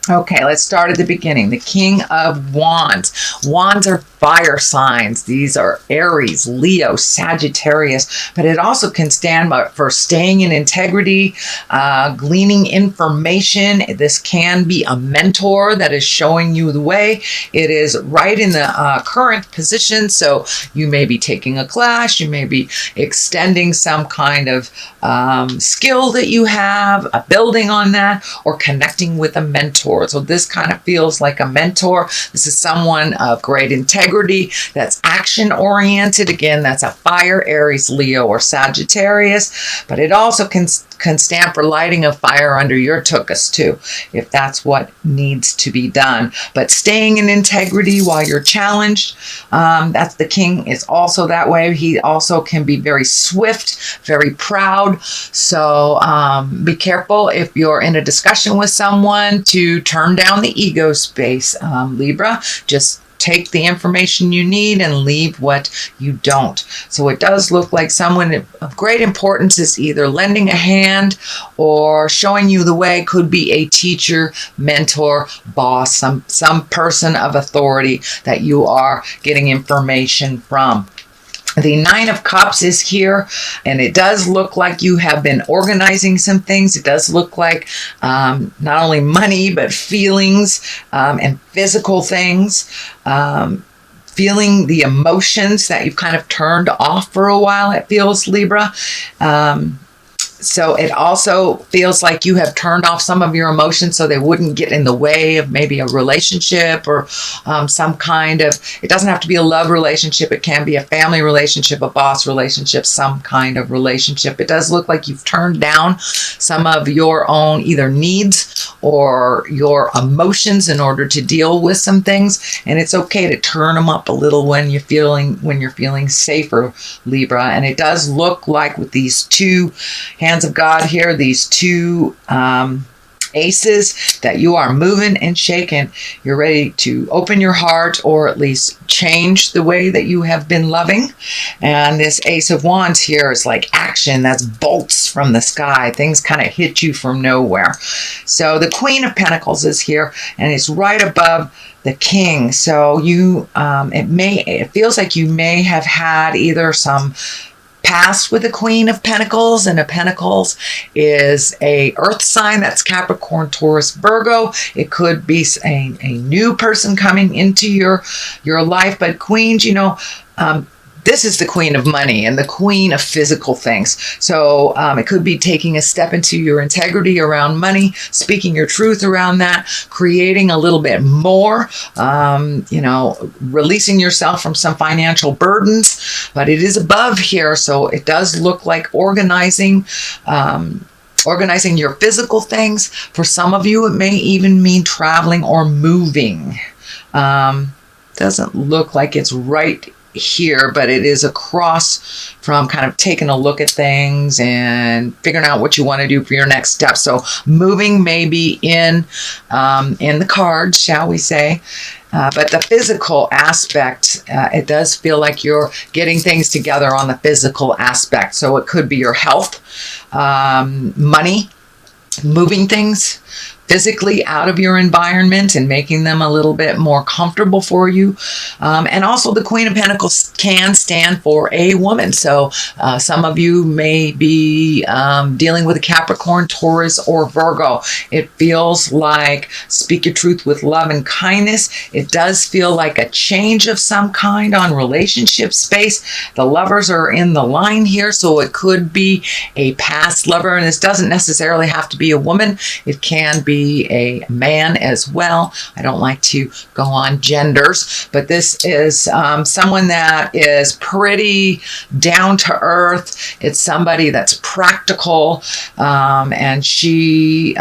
Okay, let's start at the beginning. The King of Wands. Wands are fire signs. These are Aries, Leo, Sagittarius, but it also can stand for staying in integrity, gleaning information. This can be a mentor that is showing you the way. It is right in the current position, so you may be taking a class, you may be extending some kind of skill that you have, building on that, or connecting with a mentor. So this kind of feels like a mentor. This is someone of great integrity that's action oriented. Again, that's a fire, Aries, Leo, or Sagittarius, but it also can stand for lighting a fire under your tuchus too, if that's what needs to be done. But staying in integrity while you're challenged, that's the king is also that way. He also can be very swift, very proud. So be careful if you're in a discussion with someone to turn down the ego space, Libra. Just take the information you need and leave what you don't. So it does look like someone of great importance is either lending a hand or showing you the way. Could be a teacher, mentor, boss, some person of authority that you are getting information from. The Nine of Cups is here, and it does look like you have been organizing some things. It does look like not only money, but feelings and physical things. Feeling the emotions that you've kind of turned off for a while, it feels, Libra. So it also feels like you have turned off some of your emotions so they wouldn't get in the way of maybe a relationship or some kind of, it doesn't have to be a love relationship. It can be a family relationship, a boss relationship, some kind of relationship. It does look like you've turned down some of your own either needs or your emotions in order to deal with some things. And it's okay to turn them up a little when you're feeling safer, Libra. And it does look like with these two hands of God here, these two aces, that you are moving and shaking. You're ready to open your heart or at least change the way that you have been loving. And this Ace of Wands here is like action. That's bolts from the sky. Things kind of hit you from nowhere. So the Queen of Pentacles is here, and it's right above the King. So you, it feels like you may have had either some past with the Queen of Pentacles, and a Pentacles is a earth sign. That's Capricorn, Taurus, Virgo. It could be a new person coming into your life, but Queens, this is the Queen of money and the Queen of physical things. So it could be taking a step into your integrity around money, speaking your truth around that, creating a little bit more, releasing yourself from some financial burdens. But it is above here, so it does look like organizing your physical things. For some of you, it may even mean traveling or moving. Doesn't look like it's right here, but it is across from kind of taking a look at things and figuring out what you want to do for your next step. So moving may be in the cards, shall we say. But the physical aspect, it does feel like you're getting things together on the physical aspect. So it could be your health, money, moving things physically out of your environment and making them a little bit more comfortable for you. And also the Queen of Pentacles can stand for a woman. So some of you may be dealing with a Capricorn, Taurus, or Virgo. It feels like speak your truth with love and kindness. It does feel like a change of some kind on relationship space. The lovers are in the line here, so it could be a past lover, and this doesn't necessarily have to be a woman. It can be a man as well. I don't like to go on genders, but this is someone that is pretty down to earth. It's somebody that's practical, and she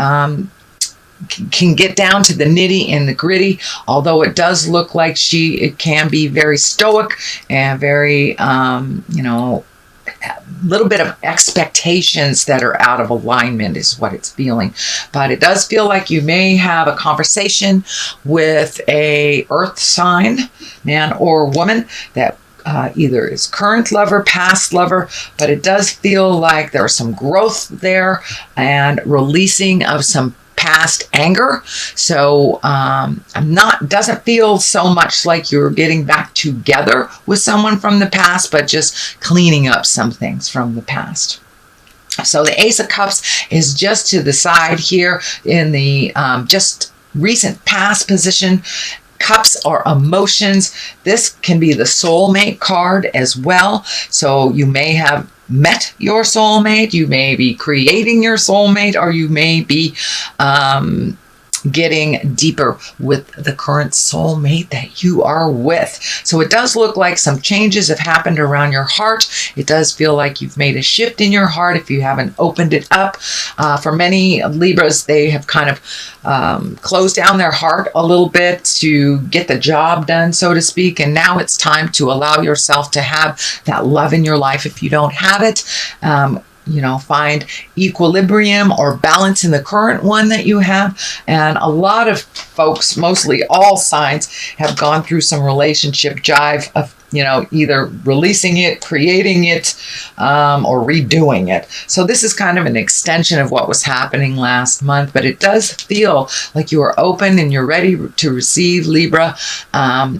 can get down to the nitty and the gritty, although it does look like it can be very stoic and very, little bit of expectations that are out of alignment is what it's feeling. But it does feel like you may have a conversation with a earth sign, man or woman, that either is current lover, past lover, but it does feel like there's some growth there and releasing of some past anger. So doesn't feel so much like you're getting back together with someone from the past, but just cleaning up some things from the past. So the Ace of Cups is just to the side here in the just recent past position. Cups are emotions. This can be the soulmate card as well. So you may have met your soulmate, you may be creating your soulmate, or you may be getting deeper with the current soulmate that you are with. So it does look like some changes have happened around your heart. It does feel like you've made a shift in your heart if you haven't opened it up. For many Libras, they have kind of closed down their heart a little bit to get the job done, so to speak. And now it's time to allow yourself to have that love in your life if you don't have it. Find equilibrium or balance in the current one that you have. And a lot of folks, mostly all signs, have gone through some relationship jive of, either releasing it, creating it, or redoing it. So this is kind of an extension of what was happening last month, but it does feel like you are open and you're ready to receive, Libra,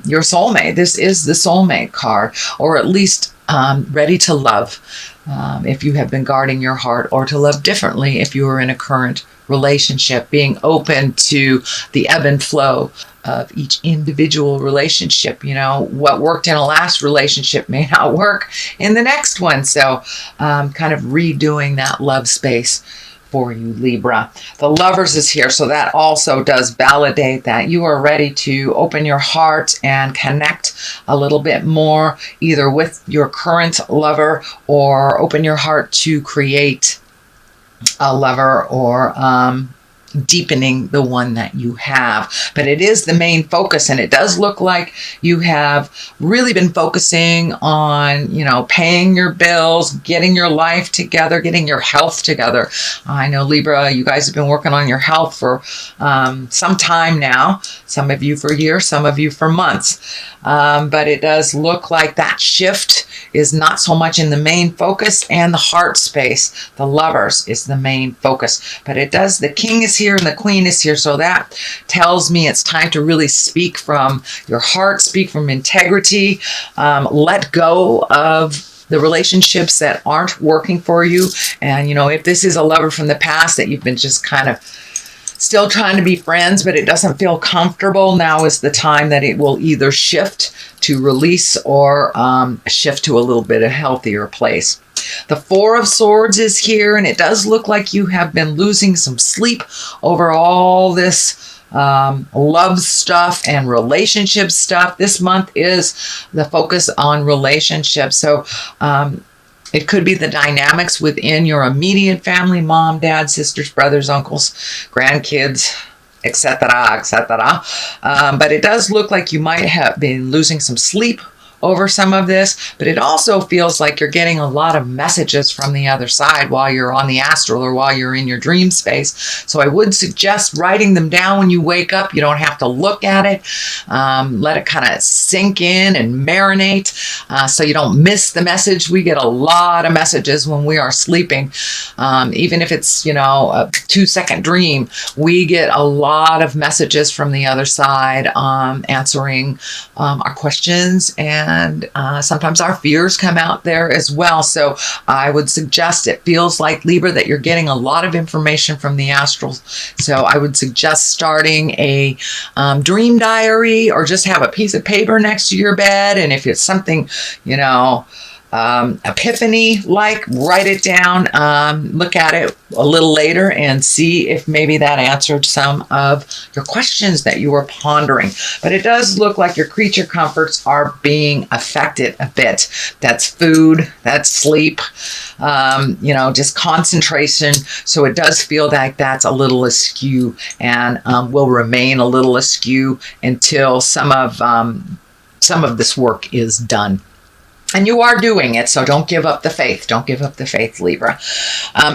your soulmate. This is the soulmate card, or at least ready to love. If you have been guarding your heart, or to love differently if you are in a current relationship, being open to the ebb and flow of each individual relationship. What worked in a last relationship may not work in the next one. So kind of redoing that love space for you, Libra. The Lovers is here, so that also does validate that you are ready to open your heart and connect a little bit more, either with your current lover, or open your heart to create a lover, or deepening the one that you have. But it is the main focus, and it does look like you have really been focusing on, paying your bills, getting your life together, getting your health together. I know, Libra, you guys have been working on your health for some time now. Some of you for years, some of you for months. But it does look like that shift is not so much in the main focus, and the heart space, the Lovers, is the main focus. But the King is here and the Queen is here, so that tells me it's time to really speak from your heart, speak from integrity, let go of the relationships that aren't working for you. And, if this is a lover from the past that you've been just kind of still trying to be friends, but it doesn't feel comfortable, now is the time that it will either shift to release, or shift to a little bit of healthier place. The Four of Swords is here, and it does look like you have been losing some sleep over all this love stuff and relationship stuff. This month is the focus on relationships. So it could be the dynamics within your immediate family, mom, dad, sisters, brothers, uncles, grandkids, etc., etc. But it does look like you might have been losing some sleep over some of this, but it also feels like you're getting a lot of messages from the other side while you're on the astral, or while you're in your dream space. So I would suggest writing them down when you wake up. You don't have to look at it. Let it kind of sink in and marinate, so you don't miss the message. We get a lot of messages when we are sleeping. Even if it's, a 2-second dream, we get a lot of messages from the other side, answering our questions, and sometimes our fears come out there as well. So I would suggest, it feels like, Libra, that you're getting a lot of information from the astral. So I would suggest starting a dream diary, or just have a piece of paper next to your bed. And if it's something, epiphany, write it down, look at it a little later, and see if maybe that answered some of your questions that you were pondering. But it does look like your creature comforts are being affected a bit. That's food, that's sleep, just concentration. So it does feel like that's a little askew, and will remain a little askew until some of this work is done. And you are doing it, so don't give up the faith. Don't give up the faith, Libra.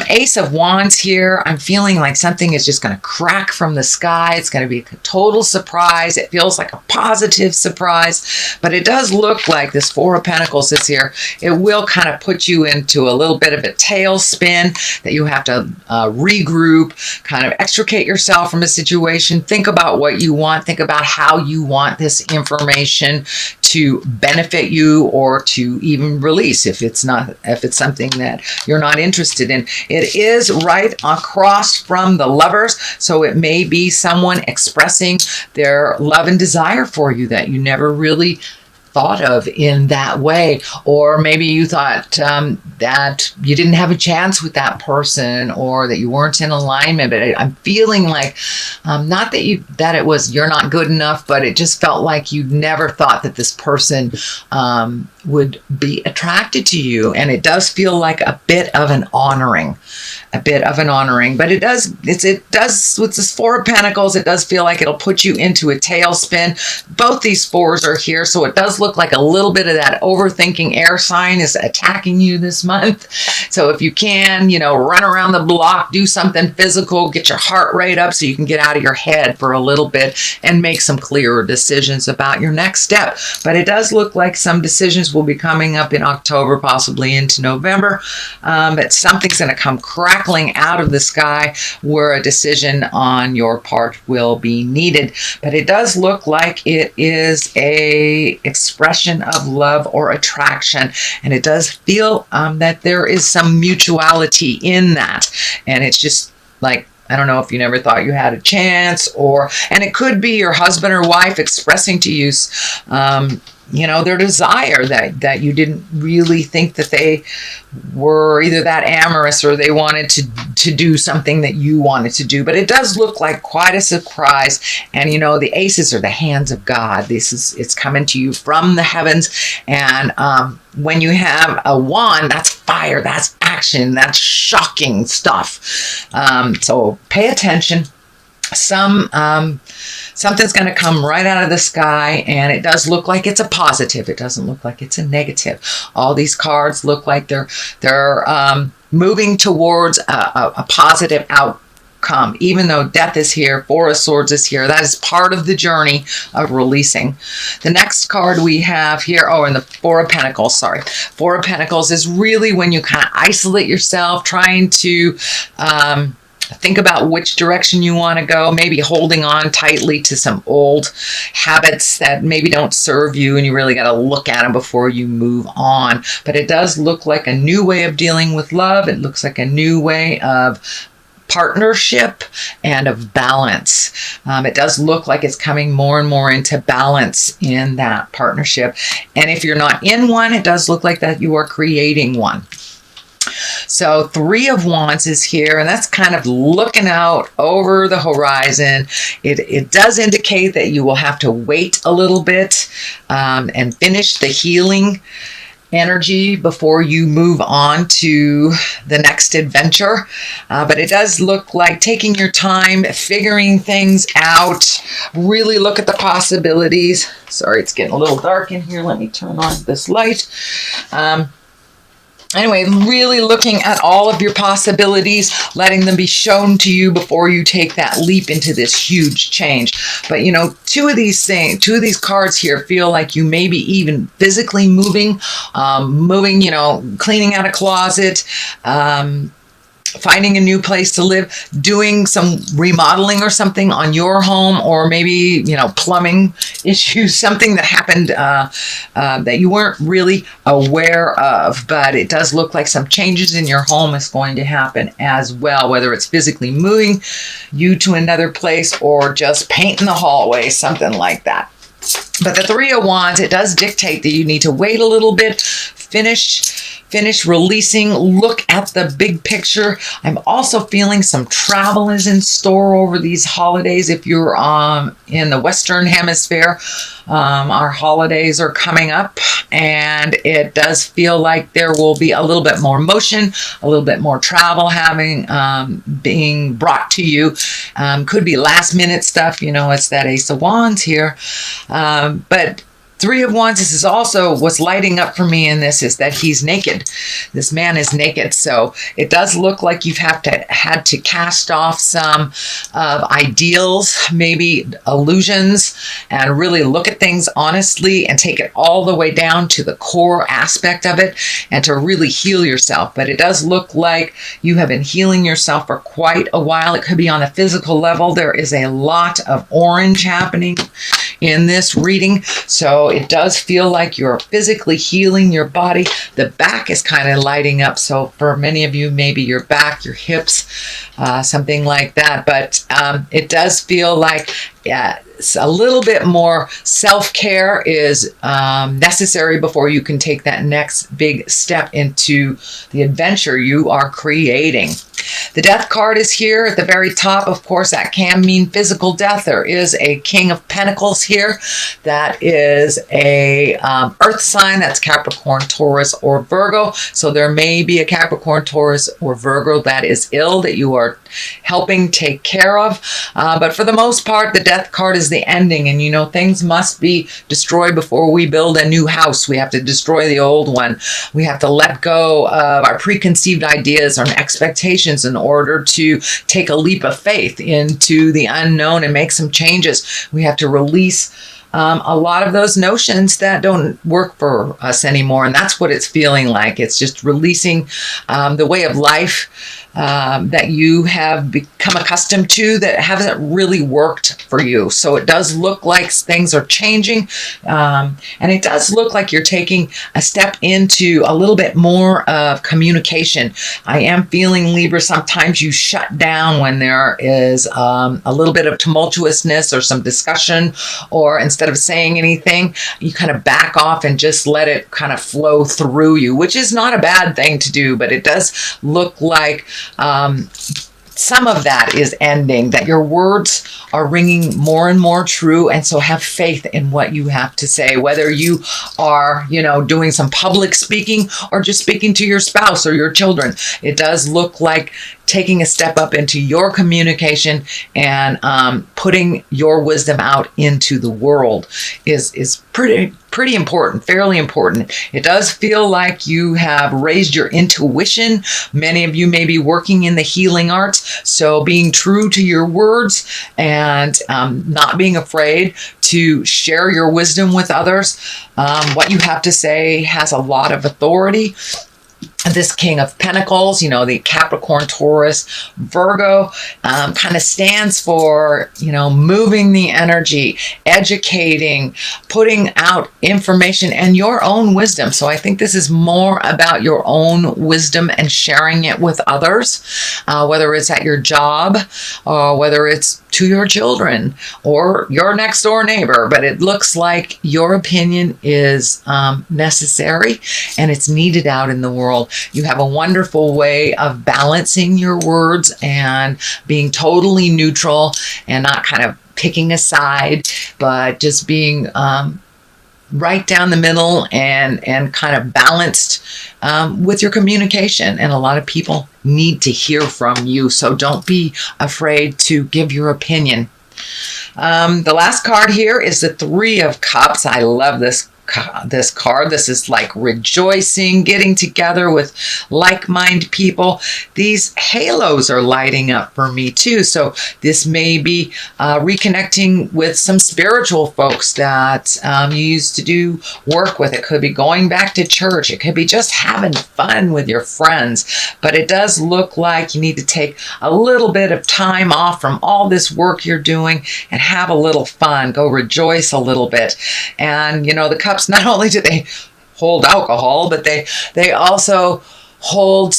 Ace of Wands here. I'm feeling like something is just going to crack from the sky. It's going to be a total surprise. It feels like a positive surprise, but it does look like this Four of Pentacles is here. It will kind of put you into a little bit of a tailspin that you have to regroup, kind of extricate yourself from a situation. Think about what you want. Think about how you want this information to benefit you or to even release if it's something that you're not interested in. It is right across from the Lovers, so it may be someone expressing their love and desire for you that you never really thought of in that way, or maybe you thought that you didn't have a chance with that person, or that you weren't in alignment. But I'm feeling like not that it was you're not good enough, but it just felt like you never thought that this person would be attracted to you. And it does feel like a bit of an honoring, but it does with this Four of Pentacles, it does feel like it'll put you into a tailspin. Both these fours are here, so it does look like a little bit of that overthinking air sign is attacking you this month. So if you can, run around the block, do something physical, get your heart rate up so you can get out of your head for a little bit and make some clearer decisions about your next step. But it does look like some decisions will be coming up in October, possibly into November. But something's going to come crackling out of the sky where a decision on your part will be needed. But it does look like it is a expression of love or attraction, and it does feel that there is some mutuality in that. And it's just like, I don't know if you never thought you had a chance, and it could be your husband or wife expressing to you their desire that you didn't really think that they were either that amorous or they wanted to do something that you wanted to do. But it does look like quite a surprise. And the aces are the hands of God. It's coming to you from the heavens. And when you have a wand, that's fire, that's action, that's shocking stuff. So pay attention. Something's going to come right out of the sky, and it does look like it's a positive. It doesn't look like it's a negative. All these cards look like they're moving towards a positive outcome. Even though death is here, Four of Swords is here, that is part of the journey of releasing. The next card we have here, and the Four of Pentacles, Four of Pentacles is really when you kind of isolate yourself, trying to think about which direction you want to go, maybe holding on tightly to some old habits that maybe don't serve you, and you really got to look at them before you move on. But it does look like a new way of dealing with love. It looks like a new way of partnership and of balance. It does look like it's coming more and more into balance in that partnership. And if you're not in one, it does look like that you are creating one. So Three of Wands is here, and that's kind of looking out over the horizon. It does indicate that you will have to wait a little bit and finish the healing energy before you move on to the next adventure. But it does look like taking your time, figuring things out, really look at the possibilities. Sorry, it's getting a little dark in here. Let me turn on this light. Anyway, really looking at all of your possibilities, letting them be shown to you before you take that leap into this huge change. But, two of these cards here feel like you may be even physically moving, cleaning out a closet, finding a new place to live, doing some remodeling or something on your home, or maybe, plumbing issues, something that happened that you weren't really aware of. But it does look like some changes in your home is going to happen as well, whether it's physically moving you to another place or just painting the hallway, something like that. But the Three of Wands, it does dictate that you need to wait a little bit, finish releasing, look at the big picture. I'm also feeling some travel is in store over these holidays. If you're in the Western Hemisphere, our holidays are coming up, and it does feel like there will be a little bit more motion, a little bit more travel being brought to you. Could be last minute stuff, it's that Ace of Wands here. But Three of Wands, this is also what's lighting up for me in this is that he's naked. This man is naked. So it does look like you've had to cast off some ideals, maybe illusions, and really look at things honestly and take it all the way down to the core aspect of it and to really heal yourself. But it does look like you have been healing yourself for quite a while. It could be on a physical level. There is a lot of orange happening in this reading. So it does feel like you're physically healing your body. The back is kind of lighting up. So for many of you, maybe your back, your hips, something like that. But it does feel like a little bit more self-care is necessary before you can take that next big step into the adventure you are creating. The Death card is here at the very top. Of course, that can mean physical death. There is a King of Pentacles here. That is a earth sign. That's Capricorn, Taurus, or Virgo. So there may be a Capricorn, Taurus, or Virgo that is ill that you are helping take care of. But for the most part, the Death card is the ending. And, you know, things must be destroyed before we build a new house. We have to destroy the old one. We have to let go of our preconceived ideas and expectations in order to take a leap of faith into the unknown and make some changes. We have to release a lot of those notions that don't work for us anymore. And that's what it's feeling like. It's just releasing the way of life that you have become accustomed to that hasn't really worked for you. So it does look like things are changing. And it does look like you're taking a step into a little bit more of communication. I am feeling, Libra, sometimes you shut down when there is a little bit of tumultuousness or some discussion, or instead of saying anything, you kind of back off and just let it kind of flow through you, which is not a bad thing to do, but it does look like some of that is ending, that your words are ringing more and more true. And so have faith in what you have to say, whether you are, you know, doing some public speaking or just speaking to your spouse or your children. It does look like taking a step up into your communication and putting your wisdom out into the world is pretty important, fairly important. It does feel like you have raised your intuition. Many of you may be working in the healing arts, so being true to your words and not being afraid to share your wisdom with others. What you have to say has a lot of authority. This King of Pentacles, you know, the Capricorn, Taurus, Virgo, kind of stands for, you know, moving the energy, educating, putting out information and your own wisdom. So I think this is more about your own wisdom and sharing it with others, whether it's at your job or whether it's to your children or your next door neighbor. But it looks like your opinion is necessary and it's needed out in the world. You have a wonderful way of balancing your words and being totally neutral and not kind of picking a side, but just being right down the middle and kind of balanced with your communication. And a lot of people need to hear from you, so don't be afraid to give your opinion. The last card here is the Three of Cups. I love this card. This is like rejoicing, getting together with like-minded people. These halos are lighting up for me too. So this may be reconnecting with some spiritual folks that you used to do work with. It could be going back to church. It could be just having fun with your friends. But it does look like you need to take a little bit of time off from all this work you're doing and have a little fun. Go rejoice a little bit. And, you know, the cups, not only do they hold alcohol, but they also hold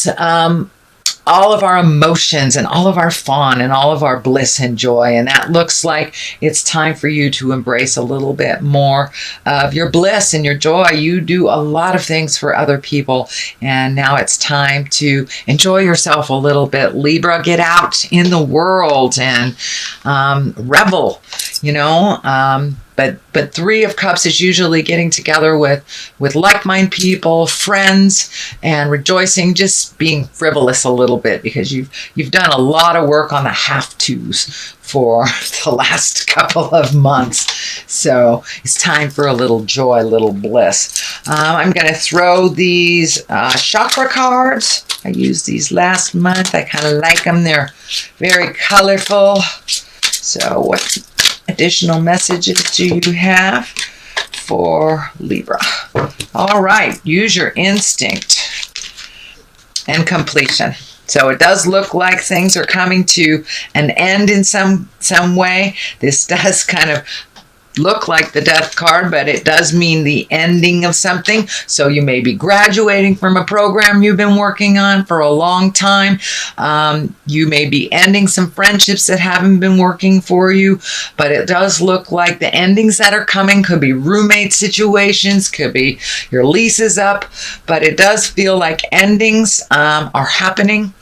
all of our emotions and all of our fun and all of our bliss and joy. And that looks like it's time for you to embrace a little bit more of your bliss and your joy. You do a lot of things for other people, and now it's time to enjoy yourself a little bit. Libra, get out in the world and revel, you know. But Three of Cups is usually getting together with like-minded people, friends, and rejoicing, just being frivolous a little bit, because you've done a lot of work on the have-tos for the last couple of months. So it's time for a little joy, a little bliss. I'm going to throw these chakra cards. I used these last month. I kind of like them. They're very colorful. So what additional messages do you have for Libra? All right, use your instinct and completion. So it does look like things are coming to an end in some way. This does kind of look like the Death card, but it does mean the ending of something. So you may be graduating from a program you've been working on for a long time. You may be ending some friendships that haven't been working for you, but it does look like the endings that are coming could be roommate situations, could be your lease is up, but it does feel like endings are happening.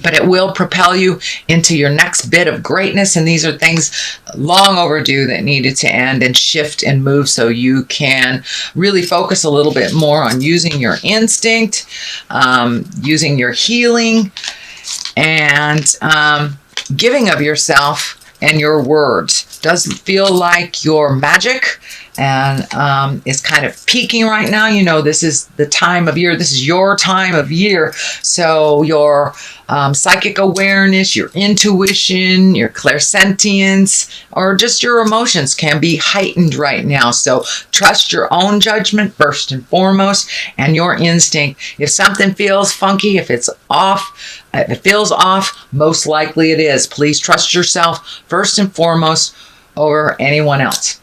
But it will propel you into your next bit of greatness. And these are things long overdue that needed to end and shift and move, so you can really focus a little bit more on using your instinct, using your healing, and giving of yourself and your words. Doesn't feel like your magic and is kind of peaking right now. You know, this is the time of year. This is your time of year. So your psychic awareness, your intuition, your clairsentience, or just your emotions can be heightened right now. So trust your own judgment first and foremost, and your instinct. If something feels funky, if it's off, if it feels off, most likely it is. Please trust yourself first and foremost over anyone else.